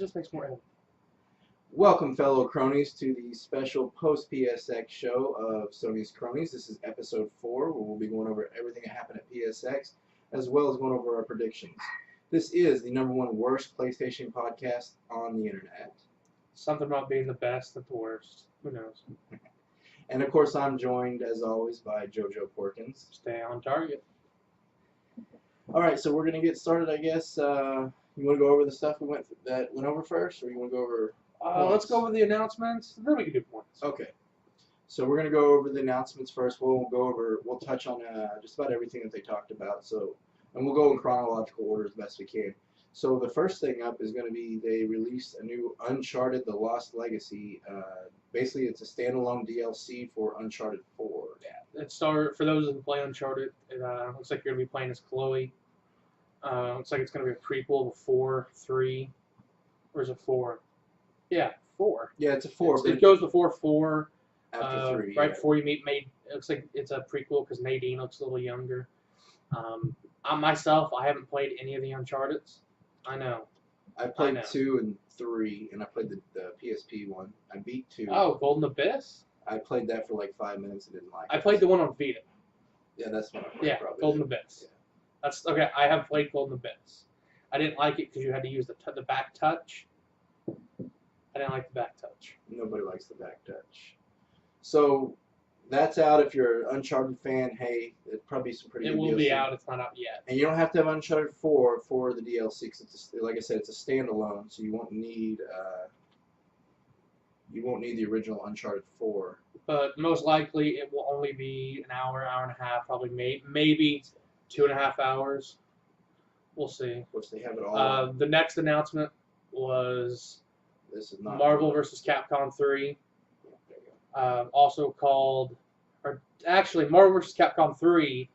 just makes more editing. Welcome, fellow cronies, to the special post-PSX show of Sony's Cronies. This is episode 4, where we'll be going over everything that happened at PSX, as well as going over our predictions. This is the #1 worst PlayStation podcast on the internet. Something about being the best at the worst. Who knows? And of course, I'm joined, as always, by JoJo Porkins. Stay on target. Alright, so we're going to get started, I guess. You want to go over the stuff that went over first, or you want to go over... Let's go over the announcements, then we can do points. Okay. So we're going to go over the announcements first. We'll touch on just about everything that they talked about. And we'll go in chronological order as best we can. So the first thing up is going to be they released a new Uncharted: The Lost Legacy. Basically, it's a standalone DLC for Uncharted 4. Yeah. It started, for those who play Uncharted, it looks like you're going to be playing as Chloe. Looks like it's going to be a prequel to 4, 3, or is it 4? Yeah, 4. Yeah, it's a 4. It goes before 4. After 3. Right yeah. before you meet It looks like it's a prequel because Nadine looks a little younger. Myself, I haven't played any of the Uncharted's. I know. I played 2 and 3, and I played the PSP one. I beat 2. Oh, Golden Abyss? I played that for like 5 minutes and didn't like it. I played the one on Vita. Yeah, that's one I played. Yeah, probably. Golden Abyss. Yeah. That's okay. I have played Golden Abyss. I didn't like it because you had to use the back touch. I didn't like the back touch. Nobody likes the back touch. So that's out. If you're an Uncharted fan, hey, it'll probably be some pretty good It will DLC. be out. It's not out yet. And you don't have to have Uncharted 4 for the DLC because, like I said, it's a standalone, so you won't need the original Uncharted 4. But most likely, it will only be an hour, hour and a half, probably maybe 2.5 hours. We'll see. Of course, they have it all. The next announcement was This is not Marvel vs. Capcom 3. Also called, or actually, Marvel vs. Capcom 3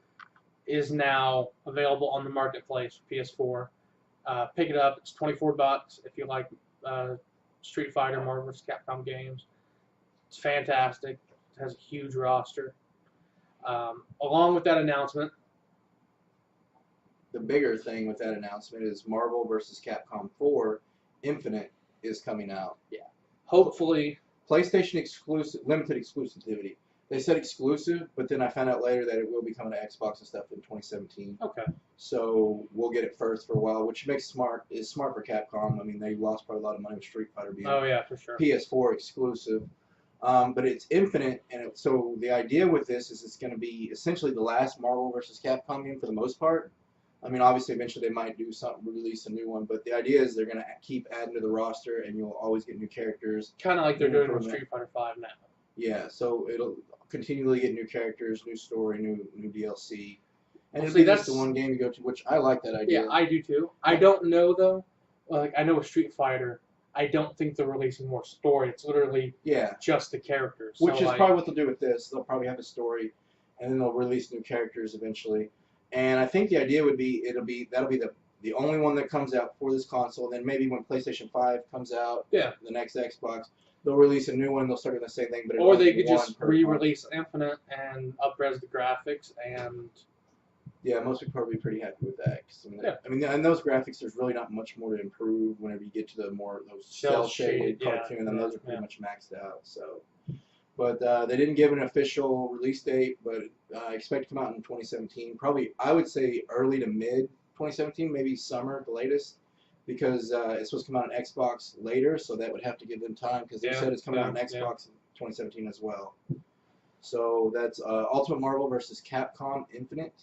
is now available on the marketplace for PS4. Pick it up. It's $24 if you like Street Fighter, Marvel vs. Capcom games. It's fantastic. It has a huge roster. Along with that announcement, the bigger thing with that announcement is Marvel vs. Capcom 4 Infinite is coming out. Yeah. Hopefully, PlayStation exclusive, limited exclusivity. They said exclusive, but then I found out later that it will be coming to Xbox and stuff in 2017. okay. So we'll get it first for a while, which is smart for Capcom. I mean, they lost probably a lot of money with Street Fighter being Oh yeah, for sure. PS4 exclusive. But it's Infinite, and so the idea with this is it's going to be essentially the last Marvel vs. Capcom game for the most part. I mean, obviously, eventually they might do something, release a new one, but the idea is they're going to keep adding to the roster, and you'll always get new characters. Kind of like they're doing with Street Fighter 5 now. Yeah, so it'll continually get new characters, new story, new DLC. And Well, it'll be just the one game you go to, which I like that idea. Yeah, I do too. I don't know though. Like I know with Street Fighter, I don't think they're releasing more story. It's literally just the characters. Which so is probably what they'll do with this. They'll probably have a story, and then they'll release new characters eventually. And I think the idea would be that'll be the only one that comes out for this console. Then maybe when PlayStation 5 comes out, the next Xbox, they'll release a new one. They'll start doing the same thing, but or they could just re-release Infinite and up-res the graphics and. Yeah, most people are probably pretty happy with that. I mean, and those graphics, there's really not much more to improve whenever you get to those cel-shaded cartoon, and those are pretty much maxed out. So, but they didn't give an official release date, but I expect to come out in 2017. Probably, I would say early to mid 2017, maybe summer at the latest, because it's supposed to come out on Xbox later, so that would have to give them time because they said it's coming out on Xbox in 2017 as well. So that's Ultimate Marvel vs. Capcom Infinite.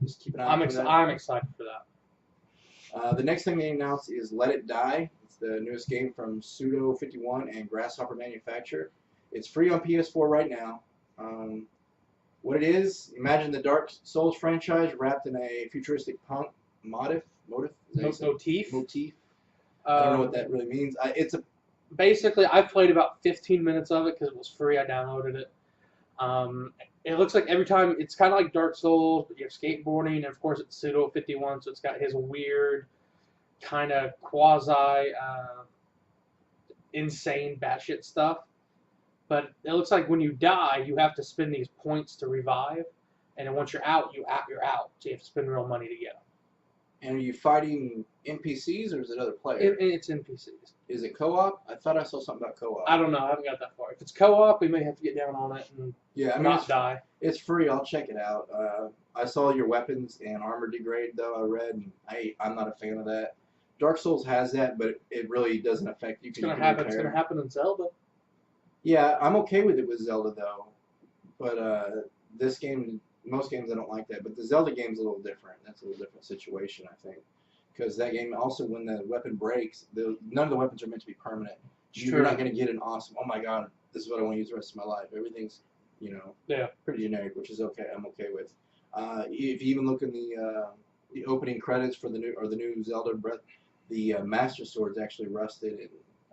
Just keep an eye out for that. I'm excited for that. The next thing they announced is Let It Die. It's the newest game from Pseudo51 and Grasshopper Manufacture. It's free on PS4 right now. What it is, imagine the Dark Souls franchise wrapped in a futuristic punk motif. Motif. I don't know what that really means. Basically, I've played about 15 minutes of it because it was free. I downloaded it. It looks like every time it's kind of like Dark Souls, but you have skateboarding, and of course it's Pseudo51, so it's got his weird kind of quasi insane batshit stuff. But it looks like when you die, you have to spend these points to revive, and then once you're out, you're out. So you have to spend real money to get them. And are you fighting NPCs or is it other players? It's NPCs. Is it co-op? I thought I saw something about co-op. I don't know. I haven't got that far. If it's co-op, we may have to get down on it and not die. It's free. I'll check it out. I saw your weapons and armor degrade, though, I read, and I'm not a fan of that. Dark Souls has that, but it really doesn't affect you. It's going to happen in Zelda. Yeah, I'm okay with it with Zelda, though. But this game, most games I don't like that. But the Zelda game's a little different. That's a little different situation, I think. Because that game also, when the weapon breaks, none of the weapons are meant to be permanent. You're not going to get an awesome, oh my god, this is what I want to use the rest of my life. Everything's, pretty generic, which is okay. I'm okay with. If you even look in the opening credits for the new Zelda Breath, the Master Sword's actually rusted, and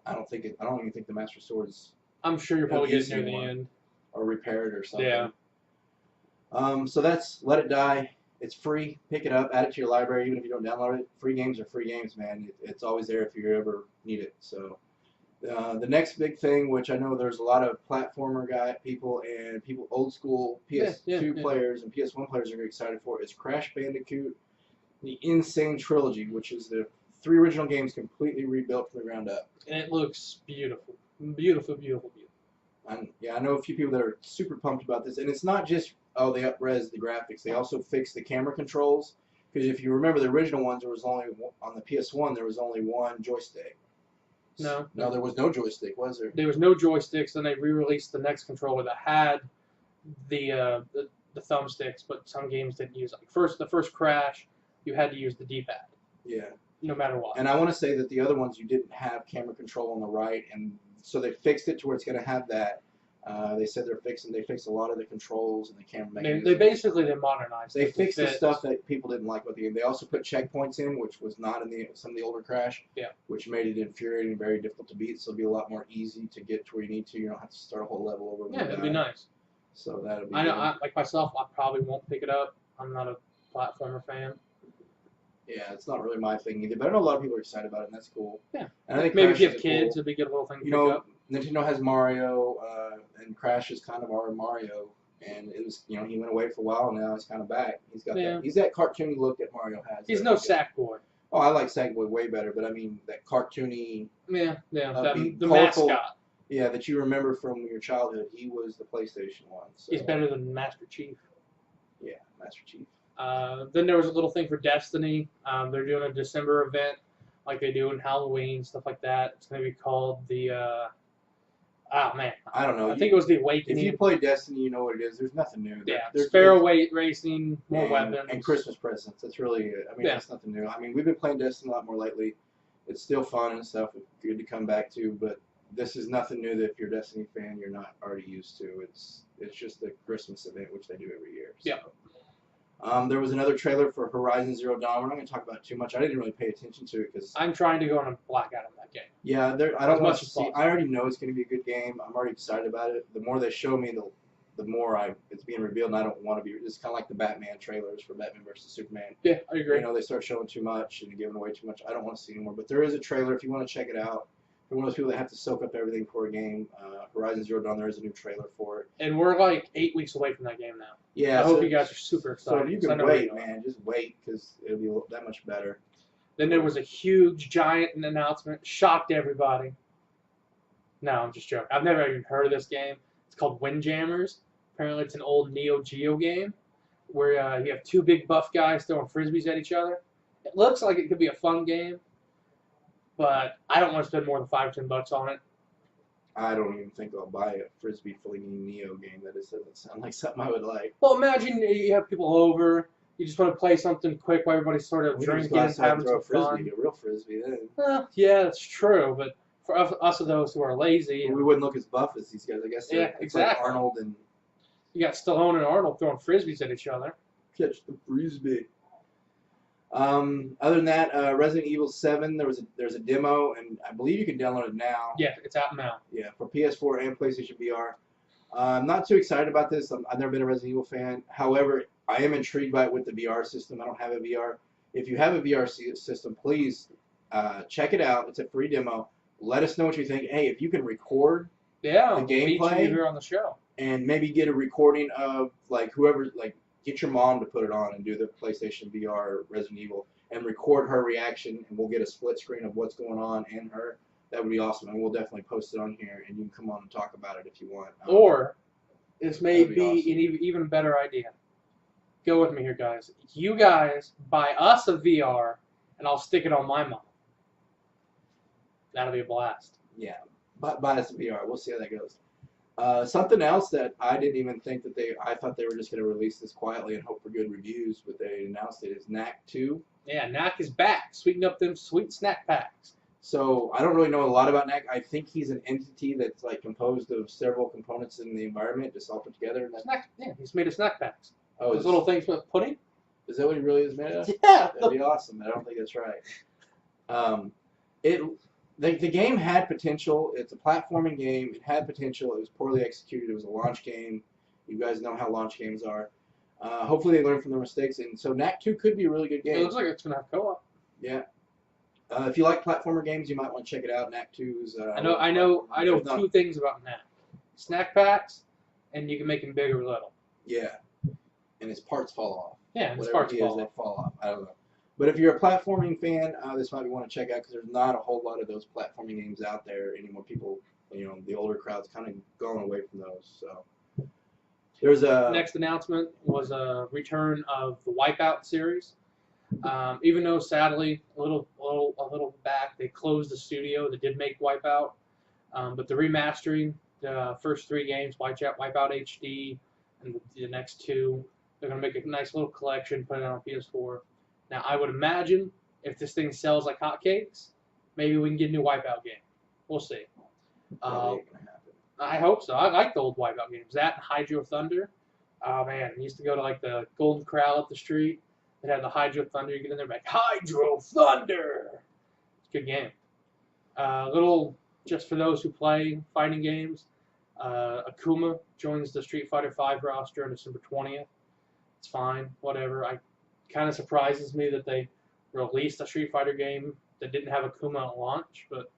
I don't even think the Master Sword's. I'm sure you're probably getting near the end. Or repaired or something. Yeah. So that's Let It Die. It's free. Pick it up. Add it to your library, even if you don't download it. Free games are free games, man. It's always there if you ever need it. So the next big thing, which I know there's a lot of platformer people and people old school PS2 players and PS1 players are very excited for, is Crash Bandicoot, the Insane Trilogy, which is the 3 original games completely rebuilt from the ground up. And it looks beautiful. Beautiful, beautiful, beautiful. I know a few people that are super pumped about this, and it's not just they up-res the graphics. They also fixed the camera controls, because if you remember the original ones, there was only on the PS1 there was only one joystick. No, there was no joystick, was there? There was no joysticks. Then they re-released the next controller that had the thumbsticks, but some games didn't use it. Like the first Crash, you had to use the D-pad. Yeah. No matter what. And I want to say that the other ones you didn't have camera control on the right, and so they fixed it to where it's going to have that. They said they fixed a lot of the controls and the camera mechanisms. They basically modernized. They fixed the stuff that people didn't like about the game. They also put checkpoints in, which was not in some of the older Crash. Yeah. Which made it infuriating and very difficult to beat. So it'll be a lot more easy to get to where you need to. You don't have to start a whole level over. Yeah, it'd be nice. So that'll be. I know. Like myself, I probably won't pick it up. I'm not a platformer fan. Yeah, it's not really my thing either. But I know a lot of people are excited about it, and that's cool. Yeah. And I think maybe if you have kids, it'd be a good little thing to pick up. Nintendo has Mario, and Crash is kind of our Mario, and it was, he went away for a while, and now he's kind of back. He's got that cartoony look that Mario has. He's no Sackboy. Oh, I like Sackboy way better, but I mean that cartoony. The mascot. Yeah, that you remember from your childhood. He was the PlayStation one. So. He's better than Master Chief. Yeah, Master Chief. Then there was a little thing for Destiny. They're doing a December event like they do in Halloween, stuff like that. It's going to be called the, I don't know. I think it was the Awakening. If you play Destiny, you know what it is. There's nothing new. There's Sparrow racing, more weapons. And Christmas presents. That's really it. I mean, that's nothing new. I mean, we've been playing Destiny a lot more lately. It's still fun and stuff. It's good to come back to, but this is nothing new that if you're a Destiny fan, you're not already used to. It's just the Christmas event, which they do every year. So. Yeah. There was another trailer for Horizon Zero Dawn. We're not going to talk about it too much. I didn't really pay attention to it because I'm trying to go on a blackout on that game. Yeah, I don't want to see. I already know it's going to be a good game. I'm already excited about it. The more they show me, the more it's being revealed, and I don't want to be. It's kind of like the Batman trailers for Batman versus Superman. Yeah, I agree. They start showing too much and giving away too much. I don't want to see anymore. But there is a trailer if you want to check it out. For one of those people that have to soak up everything for a game, Horizon Zero Dawn, there is a new trailer for it. And we're like 8 weeks away from that game now. Yeah. I hope you guys are super excited. So if you can wait, man, just wait because it'll be that much better. Then there was a huge, giant announcement. Shocked everybody. No, I'm just joking. I've never even heard of this game. It's called Windjammers. Apparently it's an old Neo Geo game where you have 2 big buff guys throwing frisbees at each other. It looks like it could be a fun game. But I don't want to spend more than $5 or $10 on it. I don't even think I'll buy a Frisbee flinging Neo game. That doesn't sound like something I would like. Well, imagine you have people over. You just want to play something quick while everybody's sort of drinking and having some fun. A real Frisbee then. Well, yeah, that's true. But for us of those who are lazy, we wouldn't look as buff as these guys. I guess. Yeah, exactly. Like Arnold and. You got Stallone and Arnold throwing frisbees at each other. Catch the Frisbee. Other than that, Resident Evil 7, there's a demo, and I believe you can download it now. Yeah, it's out now. Yeah, for PS4 and PlayStation VR. I'm not too excited about this. I've never been a Resident Evil fan. However, I am intrigued by it with the VR system. I don't have a VR. If you have a VR system, please check it out. It's a free demo. Let us know what you think. Hey, if you can record the gameplay here on the show, and maybe get a recording of whoever get your mom to put it on and do the PlayStation VR Resident Evil, and record her reaction, and we'll get a split screen of what's going on and her. That would be awesome, and we'll definitely post it on here, and you can come on and talk about it if you want. Or this may be awesome. an even better idea. Go with me here, guys. You guys buy us a VR, and I'll stick it on my mom. That'll be a blast. Yeah, buy us a VR. We'll see how that goes. Something else that I didn't even think that I thought they were just going to release this quietly and hope for good reviews, but they announced it is Knack 2. Yeah, Knack is back, sweetening up them sweet snack packs. So I don't really know a lot about Knack. I think he's an entity that's like composed of several components in the environment just all put together. Yeah, he's made of snack packs. Oh, those little things with pudding. Is that what he really is made of? Yeah, that'd be awesome. I don't think that's right. The game had potential. It's a platforming game. It had potential. It was poorly executed. It was a launch game. You guys know how launch games are. Hopefully they learn from their mistakes. And so Knack 2 could be a really good game. It looks like it's going to have co-op. Yeah. If you like platformer games, you might want to check it out. Knack 2's. I know two things about Knack: snack packs, and you can make them big or little. Yeah, and his parts fall off. Yeah, his parts fall off. They fall off. I don't know. But if you're a platforming fan, this might be one to check out because there's not a whole lot of those platforming games out there anymore. People, the older crowd's kind of going away from those. So there's a next announcement was a return of the Wipeout series. Even though sadly a little back they closed the studio that did make Wipeout, but the remastering the first 3 games, Wipeout HD, and the next 2, they're gonna make a nice little collection, put it on PS4. Now I would imagine if this thing sells like hotcakes, maybe we can get a new Wipeout game. We'll see. I hope so. I like the old Wipeout games. That and Hydro Thunder. Oh man, I used to go to like the Golden Corral up the street. It had the Hydro Thunder. You get in there, like Hydro Thunder. It's a good game. Little just for those who play fighting games. Akuma joins the Street Fighter V roster on December 20th. It's fine, whatever. I kind of surprises me that they released a Street Fighter game that didn't have Akuma at launch, but.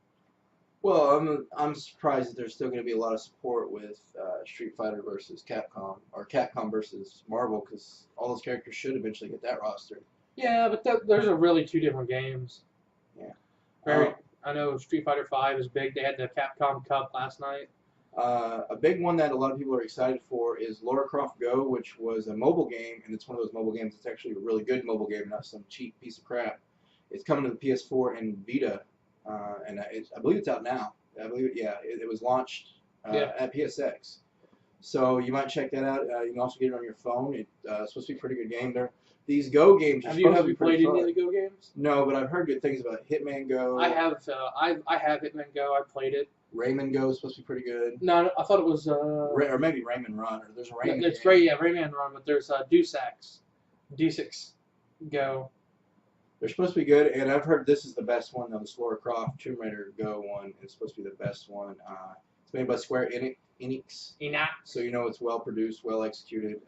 Well, I'm surprised that there's still going to be a lot of support with Street Fighter versus Capcom, or Capcom versus Marvel, because all those characters should eventually get that roster. Yeah, but those are really 2 different games. Yeah. I know Street Fighter V is big. They had the Capcom Cup last night. A big one that a lot of people are excited for is Lara Croft Go, which was a mobile game, and it's one of those mobile games that's actually a really good mobile game, not some cheap piece of crap. It's coming to the PS4 and Vita. And I believe it's out now. I believe it was launched at PSX. So you might check that out. You can also get it on your phone. It's supposed to be a pretty good game there. These Go games are Have you played any of the Go games? No, but I've heard good things about Hitman Go. I have Hitman Go. I played it. Rayman Go is supposed to be pretty good. No, I thought it was or maybe Rayman Run. Or there's a Rayman. It's Rayman Run, but there's Deus Ex Go. They're supposed to be good, and I've heard this is the best one. The Lara Croft Tomb Raider Go one is supposed to be the best one. It's made by Square Enix. So it's well produced, well executed,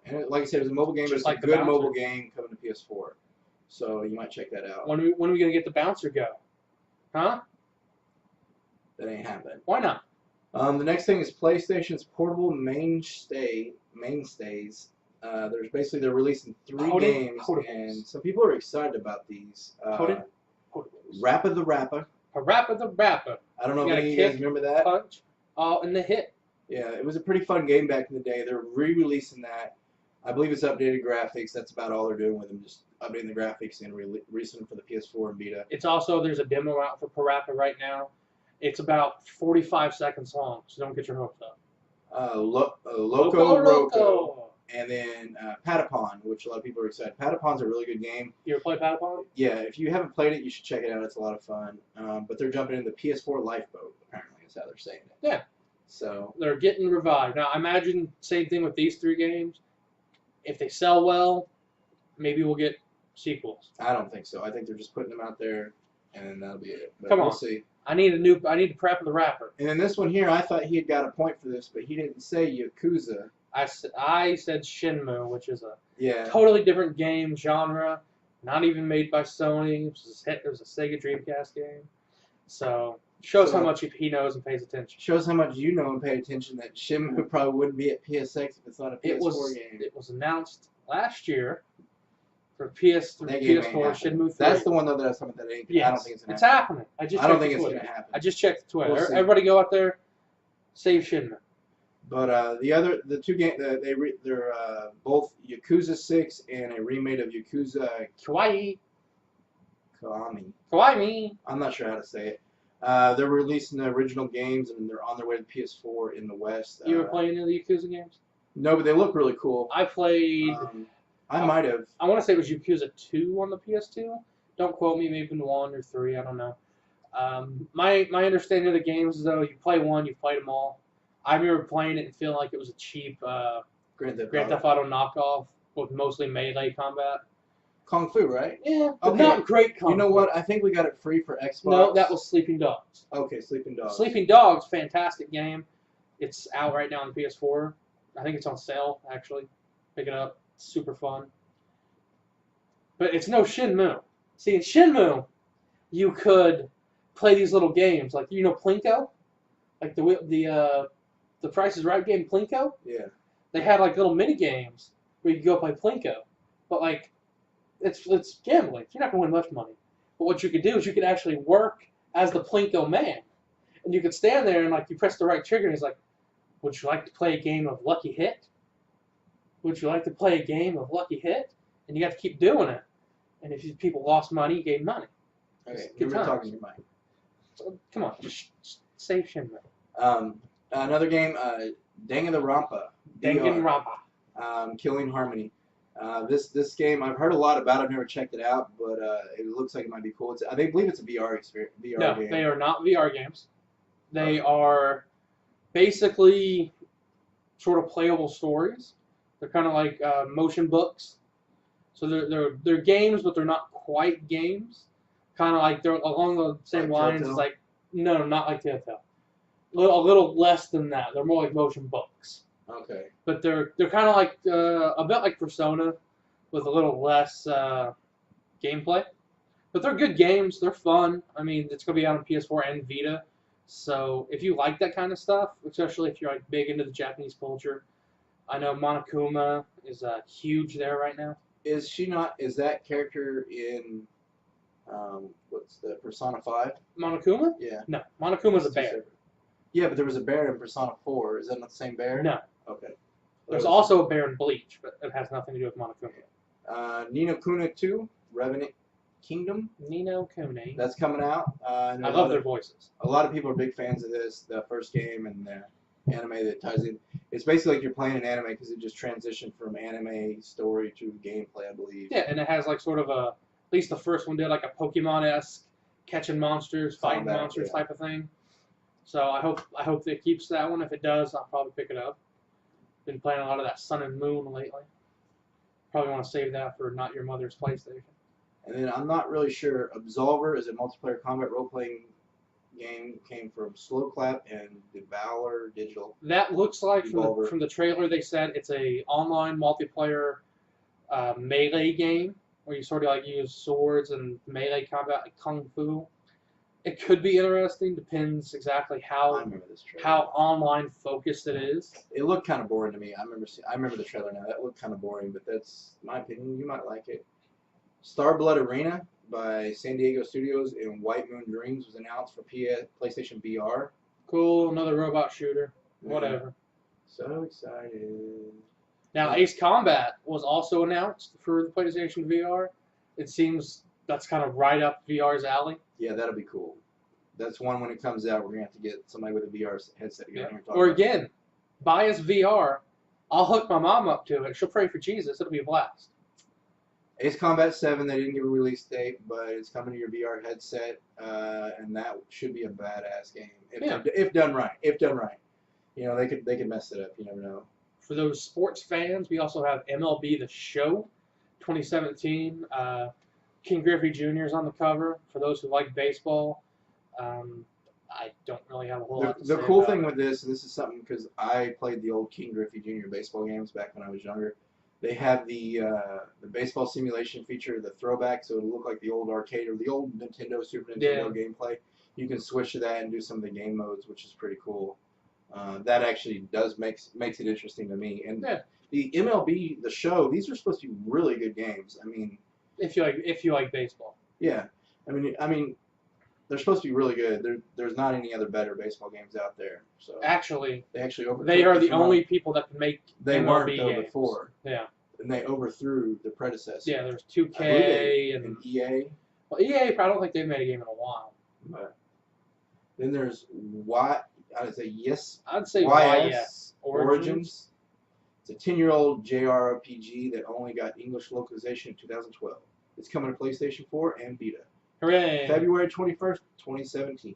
and like I said, it's a mobile game. But it's like a good mobile game coming to PS4. So you might check that out. When are we gonna get the Bouncer Go? Huh? That ain't happening. Why not? The next thing is PlayStation's portable mainstays. They're releasing 3 games, and some people are excited about these. Rappa the Rapper. Rappa the Rapper. I don't know if any of you guys remember that. Punch, and the hit. Yeah, it was a pretty fun game back in the day. They're re-releasing that. I believe it's updated graphics. That's about all they're doing with them, just updating the graphics and releasing them for the PS4 and Vita. It's also, there's a demo out for Parappa right now. It's about 45 seconds long, so don't get your hopes up. Loco. And then Patapon, which a lot of people are excited. Patapon's a really good game. You ever play Patapon? Yeah, if you haven't played it, you should check it out. It's a lot of fun. But they're jumping into the PS4 Lifeboat, apparently, is how they're saying it. Yeah. So they're getting revived. Now, I imagine same thing with these 3 games. If they sell well, maybe we'll get sequels. I don't think so. I think they're just putting them out there, and that'll be it. But Come on. We'll see. I need to prep the Rapper. And then this one here, I thought he had got a point for this, but he didn't say Yakuza. I said Shenmue, which is a totally different game genre, not even made by Sony. It was a Sega Dreamcast game. So shows how much he knows and pays attention. Shows how much you know and pay attention that Shenmue probably wouldn't be at PSX if it's not a PS4 game. It was announced last year for PS3, That game ain't PS4, happening. Shenmue 3. That's the one though that I was talking about. That ain't. Yes, I don't think it's gonna it's happen. happening. I just I don't checked think the it's Twitter. gonna happen. I just checked the Twitter. We'll see. Everybody go out there, save Shenmue. But the two games they're both Yakuza 6 and a remake of Yakuza Kawaii. Kiwami. I'm not sure how to say it. They're releasing the original games and they're on their way to PS4 in the West. You ever played any of the Yakuza games? No, but they look really cool. I played. I might have. I want to say it was Yakuza 2 on the PS2. Don't quote me. Maybe 1 or 3. I don't know. My understanding of the games is though you play one, you've played them all. I remember playing it and feeling like it was a cheap Grand Theft Auto knockoff with mostly melee combat. Kung Fu, right? Yeah, but Okay. not great Kung Fu. You know what? I think we got it free for Xbox. No, that was Sleeping Dogs. Okay, Sleeping Dogs. Sleeping Dogs, fantastic game. It's out right now on PS4. I think it's on sale, actually. Pick it up. It's super fun. But it's no Shenmue. See, in Shenmue, you could play these little games. Like, you know Plinko? Like the Price is Right game, Plinko? Yeah. They had, like, little mini games where you could go play Plinko. But, like, it's gambling. You're not going to win much money. But what you could do is you could actually work as the Plinko man. And you could stand there and, like, you press the right trigger and he's like, would you like to play a game of Lucky Hit? Would you like to play a game of Lucky Hit? And you got to keep doing it. And if people lost money, you gave money. Okay, Good remember times. talking your mind. So, come on, just save Shenmue. Another game, Danganronpa. Danganronpa. Killing Harmony. This game, I've heard a lot about it. I've never checked it out, but it looks like it might be cool. I believe it's a VR experience. No, game. they are not VR games. They are basically sort of playable stories. They're kind of like motion books. So they're games, but they're not quite games. Kind of like they're along the same lines as like no, not like Telltale. A little less than that. They're more like motion books. Okay. But they're kind of like a bit like Persona, with a little less gameplay. But they're good games. They're fun. I mean, it's gonna be out on PS4 and Vita. So if you like that kind of stuff, especially if you're like big into the Japanese culture, I know Monokuma is huge there right now. Is she not? Is that character in what's the Persona 5? Monokuma? Yeah. No, Monokuma's a bear. Yeah, but there was a bear in Persona 4. Is that not the same bear? No. Okay. There's also a bear in Bleach, but it has nothing to do with Monokuma. Ni no Kuni 2, Revenant Kingdom. Ni no Kuni. That's coming out. I love their voices. A lot of people are big fans of this, the first game and the anime that ties in. It's basically like you're playing an anime because it just transitioned from anime story to gameplay, I believe. Yeah, and it has like sort of at least the first one did like a Pokemon-esque catching monsters, fighting monsters type of thing. So I hope that it keeps that one. If it does, I'll probably pick it up. Been playing a lot of that Sun and Moon lately. Probably want to save that for Not Your Mother's PlayStation. And then I'm not really sure. Absolver is a multiplayer combat role-playing game. Came from Slowclap and Devour Digital. That looks like from the trailer they said it's a online multiplayer melee game where you sort of like use swords and melee combat like Kung Fu. It could be interesting. Depends exactly how online focused it is. It looked kind of boring to me. I remember the trailer now. That looked kind of boring, but that's my opinion. You might like it. Starblood Arena by San Diego Studios and White Moon Dreams was announced for PlayStation VR. Cool, another robot shooter. Whatever. So excited. Now, Ace Combat was also announced for the PlayStation VR. It seems that's kind of right up VR's alley. Yeah, that'll be cool. That's one when it comes out, we're going to have to get somebody with a VR headset to get here and talk Or again, buy us VR. I'll hook my mom up to it. She'll pray for Jesus. It'll be a blast. Ace Combat 7, they didn't give a release date, but it's coming to your VR headset, and that should be a badass game. If done right. If done right. You know, they could mess it up. You never know. For those sports fans, we also have MLB The Show 2017. King Griffey Jr. is on the cover. For those who like baseball, I don't really have a whole lot to say. The cool thing with this, and this is something because I played the old King Griffey Jr. baseball games back when I was younger. They have the baseball simulation feature, the throwback, so it'll look like the old arcade or the old Nintendo, Super Nintendo gameplay. You can switch to that and do some of the game modes, which is pretty cool. That actually makes it interesting to me. And the MLB, the show, these are supposed to be really good games. I mean, If you like baseball. Yeah, I mean, they're supposed to be really good. There's not any other better baseball games out there. So Actually, they actually overtook. they are the only people that can make They MLB weren't though games. before. Yeah. And they overthrew the predecessor. Yeah, there's 2K and EA. Well, EA, I don't think they've made a game in a while. But then there's I'd say YES Origins. It's a 10-year-old JRPG that only got English localization in 2012. It's coming to PlayStation 4 and Vita. Hooray! February 21st, 2017.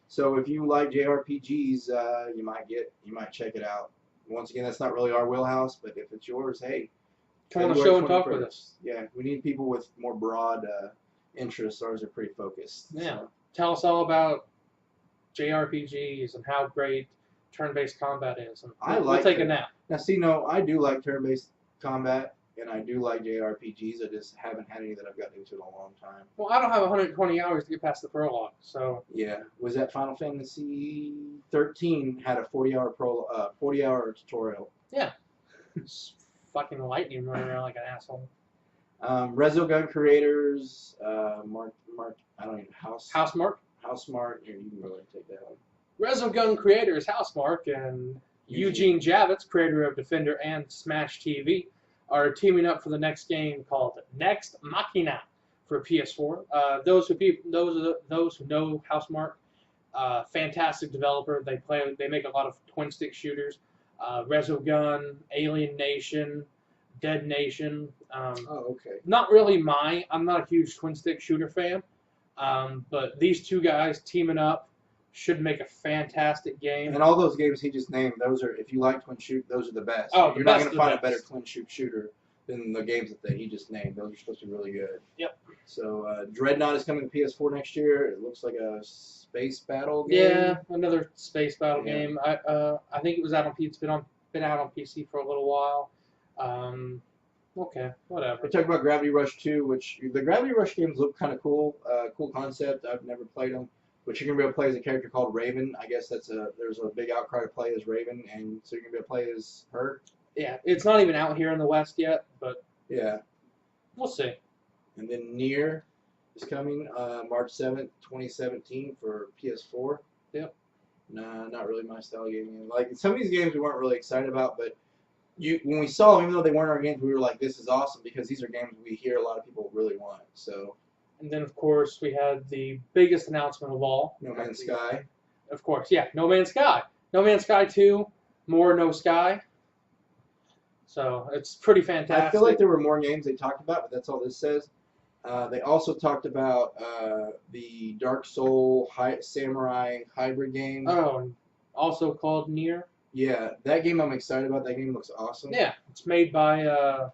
So if you like JRPGs, you might check it out. Once again, that's not really our wheelhouse, but if it's yours, hey, come on the show and talk with us. Yeah, we need people with more broad interests. Ours are pretty focused. Yeah, so. Tell us all about JRPGs and how great turn-based combat is. And we'll take a nap. Now, see, no, I do like turn-based combat, and I do like JRPGs. I just haven't had any that I've gotten into in a long time. Well, I don't have 120 hours to get past the prologue, so. Yeah, was that Final Fantasy 13 had a 40-hour tutorial? Yeah. Fucking lightning running around like an asshole. Resogun creators, Mark, I don't even Housemarque. Housemarque. Here, you can go ahead and take that one. Resogun creators Housemarque and Eugene Javits, creator of Defender and Smash TV, are teaming up for the next game called Next Machina for PS4. Those who know Housemarque, fantastic developer. They make a lot of twin stick shooters. Resogun, Alien Nation, Dead Nation. Okay. Not really I'm not a huge twin stick shooter fan, but these two guys teaming up should make a fantastic game. And all those games he just named, those are, if you like twin shoot, those are the best. Oh, you're not going to find a better twin shoot shooter than the games that he just named. Those are supposed to be really good. Yep. So Dreadnought is coming to PS4 next year. It looks like a space battle game. Yeah, another space battle game. I think it was out on PC. It's been out on PC for a little while. Okay, whatever. We talked about Gravity Rush 2, which the Gravity Rush games look kind of cool. Cool concept. I've never played them. But you're going to be able to play as a character called Raven. I guess there's a big outcry to play as Raven, and so you're going to be able to play as her. Yeah, it's not even out here in the West yet, but yeah, we'll see. And then Nier is coming March 7th, 2017 for PS4. Yep. Nah, not really my style of gaming. Like, some of these games we weren't really excited about, but when we saw them, even though they weren't our games, we were like, this is awesome, because these are games we hear a lot of people really want. So. And then, of course, we had the biggest announcement of all. No Man's Sky. Of course, yeah, No Man's Sky. No Man's Sky 2, more No Sky. So it's pretty fantastic. I feel like there were more games they talked about, but that's all this says. They also talked about the Dark Soul Samurai hybrid game. Oh, and also called Nier. Yeah, that game I'm excited about. That game looks awesome. Yeah, it's made by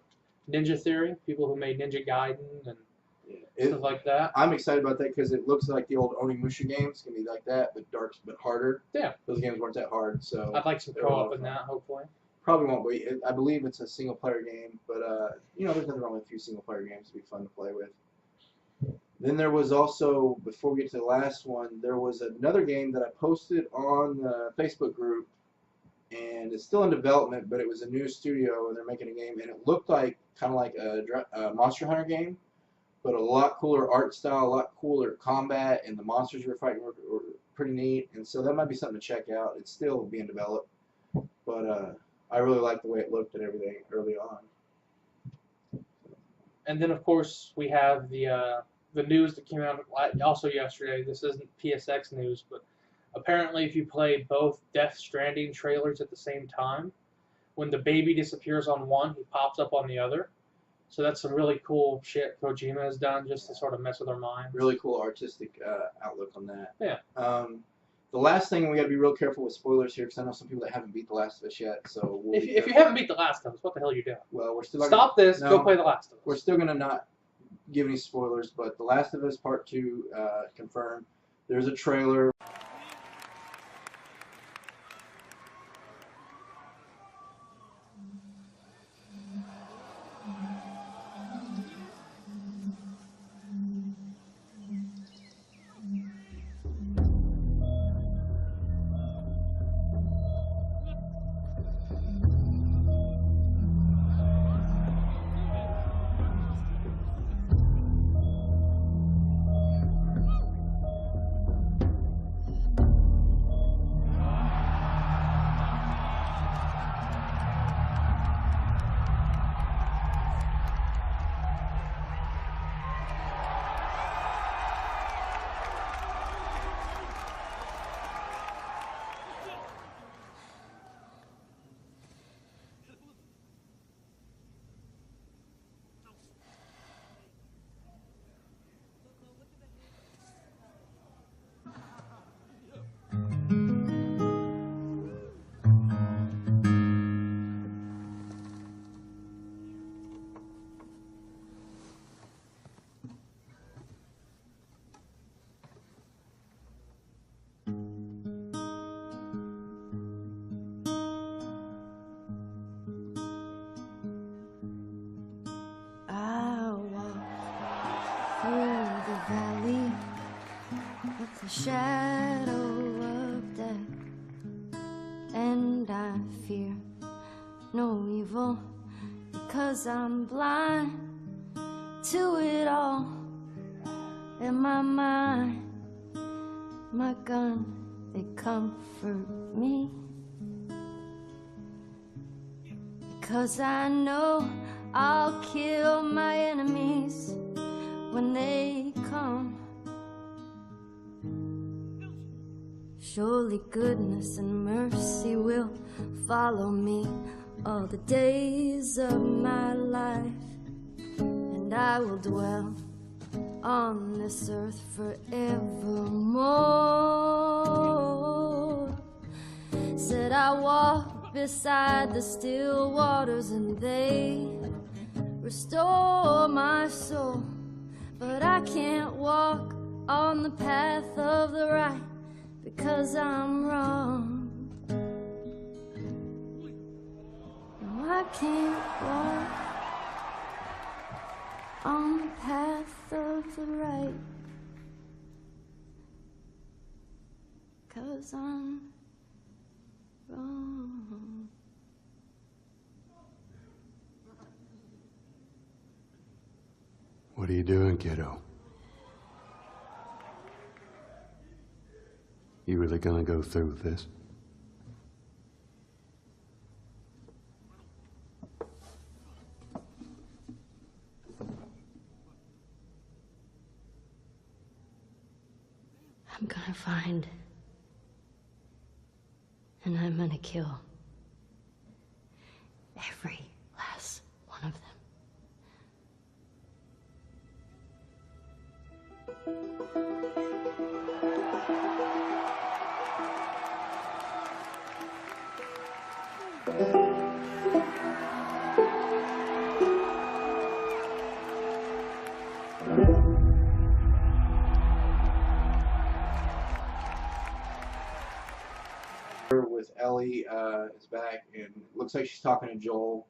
Ninja Theory, people who made Ninja Gaiden and stuff like that. I'm excited about that because it looks like the old Onimusha games. It's going to be like that, but dark, but harder. Yeah. Those games weren't that hard, so. I'd like some co-op in that, hopefully. Probably won't be. I believe it's a single-player game, but, there's nothing wrong with a few single-player games to be fun to play with. Then there was also, before we get to the last one, there was another game that I posted on the Facebook group, and it's still in development, but it was a new studio, and they're making a game, and it looked like kind of like a Monster Hunter game, but a lot cooler art style, a lot cooler combat, and the monsters you were fighting were pretty neat, and so that might be something to check out. It's still being developed, but I really like the way it looked and everything early on. And then, of course, we have the news that came out also yesterday. This isn't PSX news, but apparently if you play both Death Stranding trailers at the same time, when the baby disappears on one, he pops up on the other. So that's some really cool shit Kojima has done just to sort of mess with our minds. Really cool artistic outlook on that. Yeah. The last thing, we got to be real careful with spoilers here, because I know some people that haven't beat The Last of Us yet. So if you haven't beat The Last of Us, what the hell are you doing? Well, we're still stop this. Go play The Last of Us. We're still gonna not give any spoilers, but The Last of Us Part 2 confirmed. There's a trailer. shadow of death, and I fear no evil, because I'm blind to it all. In my mind, my gun, they comfort me, because I know I'll kill my enemies when they come. Surely goodness and mercy will follow me all the days of my life, and I will dwell on this earth forevermore. Said I walk beside the still waters, and they restore my soul. But I can't walk on the path of the right, because I'm wrong. No, I can't walk on the path of the right, 'cause I'm wrong. What are you doing, kiddo? You really gonna go through with this? I'm gonna find, and I'm gonna kill every last one of them. With Ellie is back, and it looks like she's talking to Joel.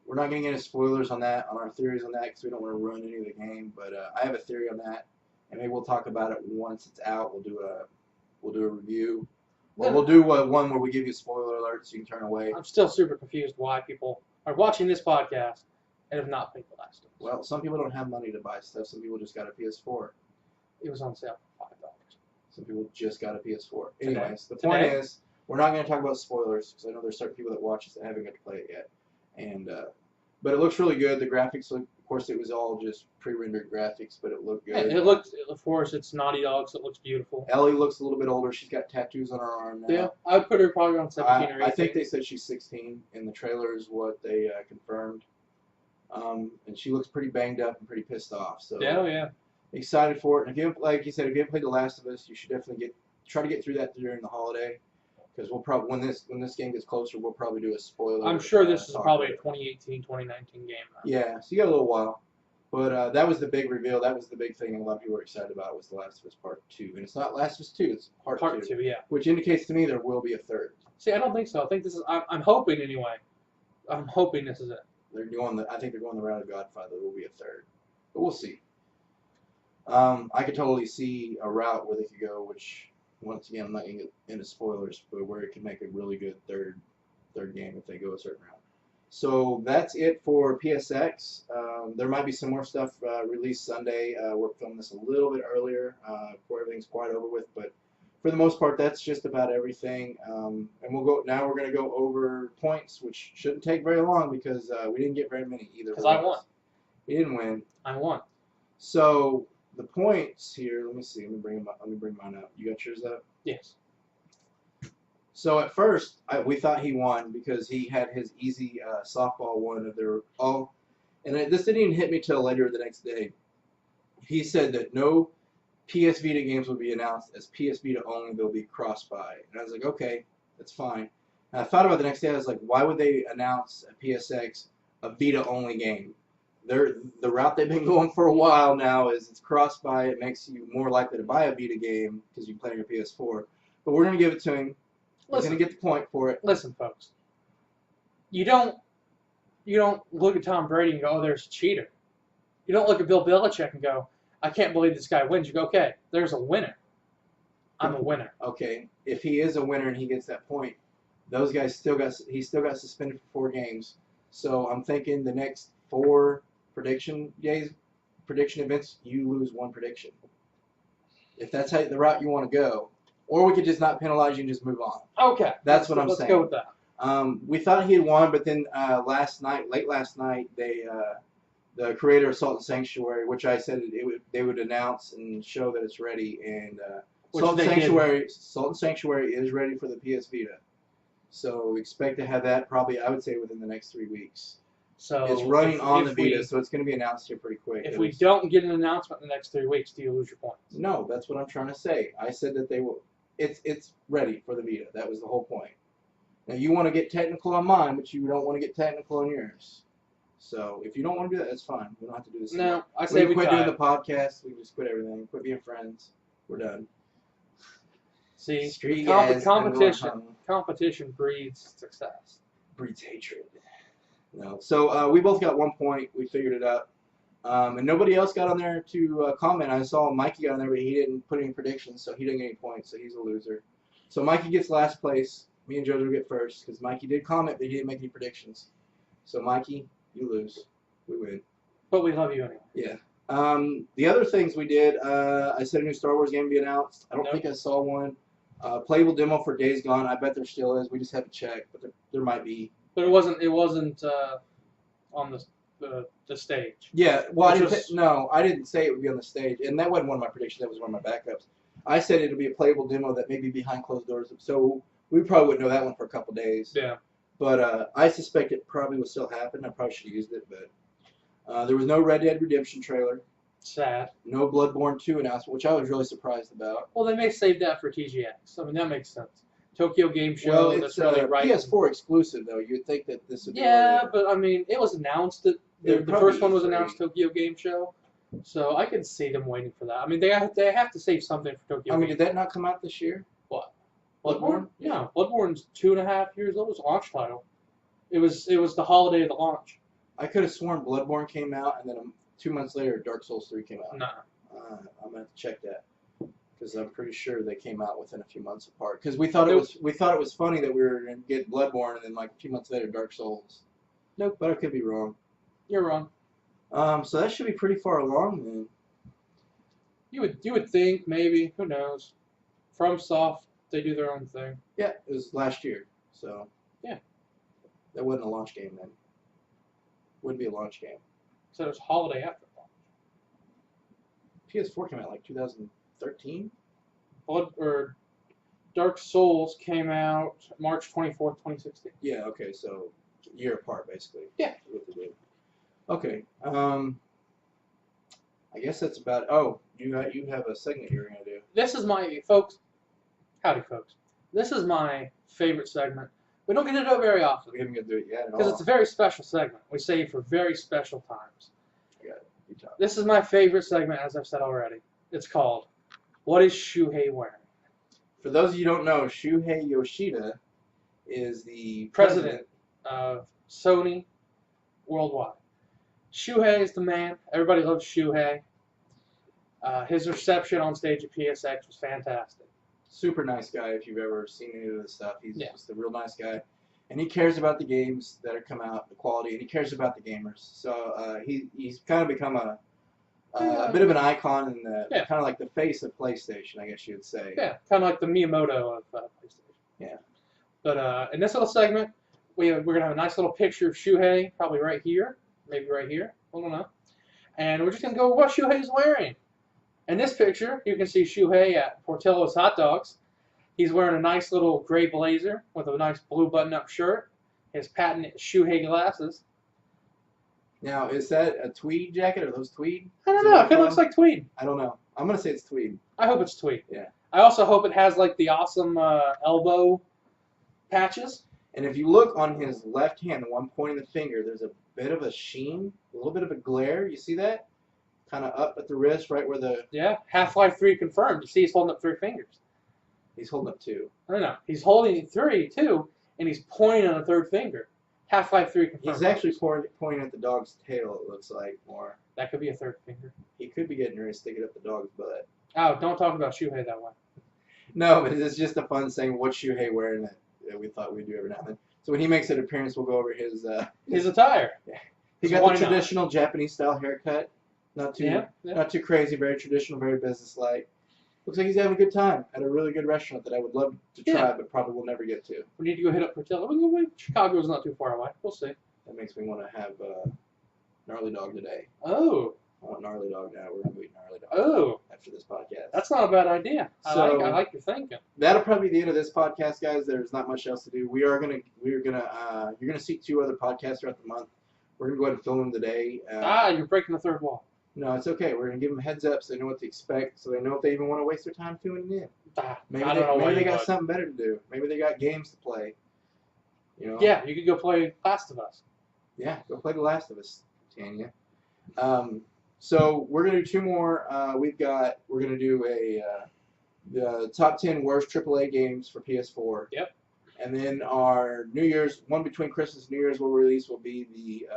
We're not going to get into spoilers on that, on our theories on that, because we don't want to ruin any of the game. But I have a theory on that, and maybe we'll talk about it once it's out. We'll do a review, or we'll do one where we give you a spoiler alert so you can turn away. I'm still super confused why people are watching this podcast and have not played The Last of Us. Well, some people don't have money to buy stuff. Some people just got a PS4. It was on sale for $5. Some people just got a PS4. Today. Anyways, the point is, we're not going to talk about spoilers, because I know there's certain people that watch this that haven't got to play it yet. And but it looks really good. The graphics look, of course, it was all just pre-rendered graphics, but it looked good. Yeah, it looked, of course, it's Naughty Dog, so it looks beautiful. Ellie looks a little bit older. She's got tattoos on her arm now. Yeah, I would put her probably around 17 or 18. I think they said she's 16 in the trailer is what they confirmed. And she looks pretty banged up and pretty pissed off. So yeah. Excited for it. And if you, like you said, if you haven't played The Last of Us, you should definitely try to get through that during the holiday. Because we'll probably, when this game gets closer, we'll probably do a spoiler. I'm sure this is probably a 2018, 2019 game. Yeah, so you got a little while. But that was the big reveal. That was the big thing, and a lot of people were excited about was The Last of Us Part 2. And it's not Last of Us 2, it's Part 2. Yeah. Which indicates to me there will be a third. See, I don't think so. I think this is, I'm hoping anyway. I'm hoping this is it. I think they're going the route of Godfather. There will be a third. But we'll see. I could totally see a route where they could go, which... Once again, I'm not going to get into spoilers, but where it could make a really good third game if they go a certain route. So that's it for PSX. There might be some more stuff released Sunday. We're filming this a little bit earlier before everything's quite over with, but for the most part, that's just about everything. And we're going to go over points, which shouldn't take very long because we didn't get very many either. Because I won. You didn't win. I won. So the points here, let me see. Let me bring mine up. You got yours up? Yes. So at first, we thought he won because he had his easy softball one of their and this didn't even hit me till later the next day. He said that no PS Vita games would be announced as PS Vita only. They'll be cross-buy, and I was like, okay, that's fine. And I thought about it the next day. I was like, why would they announce a PSX a Vita only game? The route they've been going for a while now is it's cross-buy. It makes you more likely to buy a Vita game because you play on your PS4. But we're going to give it to him. We're going to get the point for it. Listen, folks. You don't look at Tom Brady and go, oh, there's a cheater. You don't look at Bill Belichick and go, I can't believe this guy wins. You go, okay, there's a winner. I'm a winner. Okay, if he is a winner and he gets that point, those guys he still got suspended for 4 games. So I'm thinking the next 4 prediction events, you lose 1 prediction. If that's the route you want to go, or we could just not penalize you and just move on. Okay, That's what I'm saying. Let's go with that. We thought he had won, but then late last night, the creator of Salt and Sanctuary, which I said they would announce and show that it's ready, and Salt and Sanctuary is ready for the PS Vita. So expect to have that probably, I would say, within the next 3 weeks. So it's running on the Vita, so it's going to be announced here pretty quick. If we don't get an announcement in the next 3 weeks, do you lose your points? No, that's what I'm trying to say. I said that they will. It's ready for the Vita. That was the whole point. Now you want to get technical on mine, but you don't want to get technical on yours. So if you don't want to do that, that's fine. We don't have to do this. No, anymore. I say we quit doing the podcast. We just quit everything. Quit being friends. We're done. See, Street competition breeds success. Breeds hatred. No. So we both got 1 point. We figured it out. And nobody else got on there to comment. I saw Mikey got on there, but he didn't put any predictions, so he didn't get any points, so he's a loser. So Mikey gets last place. Me and JoJo get first, because Mikey did comment, but he didn't make any predictions. So Mikey, you lose. We win. But we love you anyway. Yeah. The other things we did, I said a new Star Wars game would be announced. I don't think I saw one. Playable demo for Days Gone. I bet there still is. We just haven't checked, but there might be. But it wasn't on the stage. Yeah, well, I didn't say it would be on the stage, and that wasn't one of my predictions. That was one of my backups. I said it would be a playable demo that may be behind closed doors, so we probably wouldn't know that one for a couple days. Yeah. But I suspect it probably will still happen. I probably should have used it, but there was no Red Dead Redemption trailer. Sad. No Bloodborne 2 announcement, which I was really surprised about. Well, they may save that for TGX. I mean, that makes sense. Tokyo Game Show. Well, it's that's really right. PS4 exclusive, though. You'd think that this would be. Yeah, but I mean, it was announced that the first one was announced Tokyo Game Show, so I could see them waiting for that. I mean, they have to save something for Tokyo. I mean, did that not come out this year? What? Bloodborne? Yeah, Bloodborne's 2.5 years old. It was a launch title. It was the holiday of the launch. I could have sworn Bloodborne came out, and then 2 months later, Dark Souls 3 came out. Nah. I'm gonna have to check that, because I'm pretty sure they came out within a few months apart. Because we thought it was funny that we were gonna get Bloodborne, and then like a few months later, Dark Souls. Nope, but I could be wrong. You're wrong. So that should be pretty far along then. You would think, maybe, who knows? FromSoft, they do their own thing. Yeah, it was last year, so yeah, that wasn't a launch game then. Wouldn't be a launch game. So it was holiday after launch. PS4 came out like 2013. Dark Souls came out March 24th, 2016. Yeah. Okay. So a year apart, basically. Yeah. Okay. I guess that's about. Oh, you have a segment you're gonna do. This is my folks. Howdy, folks. This is my favorite segment. We don't get to do it very often. We haven't got to do it yet. Because it's a very special segment. We save for very special times. I got it. You talk. This is my favorite segment, as I've said already. It's called "What is Shuhei Wearing?" For those of you who don't know, Shuhei Yoshida is the president of Sony worldwide. Shuhei is the man. Everybody loves Shuhei. His reception on stage at PSX was fantastic. Super nice guy. If you've ever seen any of this stuff, he's just a real nice guy, and he cares about the games that are come out, the quality, and he cares about the gamers. So he's kind of become a bit of an icon and kind of like the face of PlayStation, I guess you would say. Yeah, kind of like the Miyamoto of PlayStation. Yeah. But in this little segment, we're gonna have a nice little picture of Shuhei, probably right here, maybe right here. I don't know. And we're just gonna go with what Shuhei's wearing. In this picture, you can see Shuhei at Portillo's Hot Dogs. He's wearing a nice little gray blazer with a nice blue button-up shirt. His patented Shuhei glasses. Now, is that a tweed jacket or those tweed? I don't know. It looks like tweed. I don't know. I'm gonna say it's tweed. I hope it's tweed. Yeah. I also hope it has like the awesome elbow patches. And if you look on his left hand, the one pointing the finger, there's a bit of a sheen, a little bit of a glare. You see that? Kind of up at the wrist, right where the... Yeah, Half-Life 3 confirmed. You see he's holding up 3 fingers. He's holding up 2. I don't know. He's holding 3, too, and he's pointing on a 3rd finger. Half-Life 3 confirmed. He's actually pointing at the dog's tail, it looks like, more. That could be a 3rd finger. He could be getting ready to stick it up the dog's butt. Oh, don't talk about Shuhei that way. No, but it's just a fun saying what Shuhei wearing that we thought we'd do every now and then. So when he makes an appearance, we'll go over his attire. Yeah. He So got why the not? traditional Japanese style haircut. Not too not too crazy, very traditional, very business-like. Looks like he's having a good time at a really good restaurant that I would love to try, but probably will never get to. We need to go hit up Portillo. We can go. Chicago's not too far away. We'll see. That makes me want to have gnarly dog today. Oh. I want gnarly dog now. We're gonna go eat gnarly dog. Oh. After this podcast. That's not a bad idea. I like your thinking. That'll probably be the end of this podcast, guys. There's not much else to do. You're gonna see 2 other podcasts throughout the month. We're gonna go ahead and film them today. You're breaking the third wall. No, it's okay. We're gonna give them heads up so they know what to expect, so they know if they even want to waste their time tuning in. Maybe they got something better to do. Maybe they got games to play. You know. Yeah, you could go play Last of Us. Yeah, go play The Last of Us, Tanya. So we're gonna do 2 more. We're gonna do the top 10 worst AAA games for PS4. Yep. And then our New Year's one between Christmas and New Year's will release will be the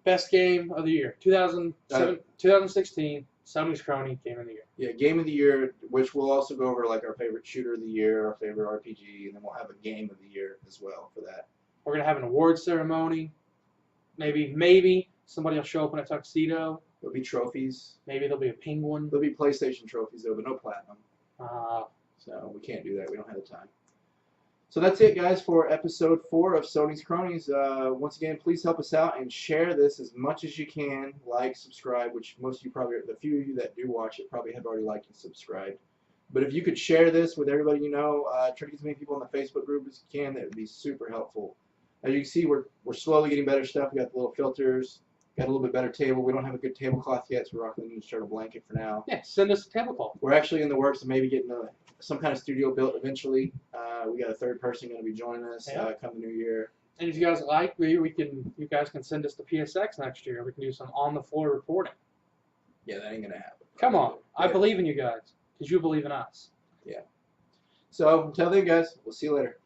best game of the year, 2016 Sony's Crony Game of the Year. Yeah, Game of the Year, which we'll also go over like our favorite shooter of the year, our favorite RPG, and then we'll have a Game of the Year as well for that. We're gonna have an award ceremony. Maybe somebody will show up in a tuxedo. There'll be trophies. Maybe there'll be a penguin. There'll be PlayStation trophies though, but no platinum. So we can't do that. We don't have the time. So that's it, guys, for episode 4 of Sony's Cronies. Once again, please help us out and share this as much as you can. Like, subscribe, which most of you probably, the few of you that do watch it, probably have already liked and subscribed. But if you could share this with everybody you know, try to get as many people in the Facebook group as you can, that would be super helpful. As you can see, we're slowly getting better stuff. We got the little filters, got a little bit better table. We don't have a good tablecloth yet, so we're rocking the starter blanket for now. yeah, send us a tablecloth. We're actually in the works of maybe getting some kind of studio built eventually. We got a 3rd person going to be joining us come the new year. And if you guys like, you guys can send us to PSX next year. We can do some on-the-floor reporting. Yeah, that ain't going to happen. Come on. Yeah. I believe in you guys, because you believe in us. Yeah. So, until then, guys, we'll see you later.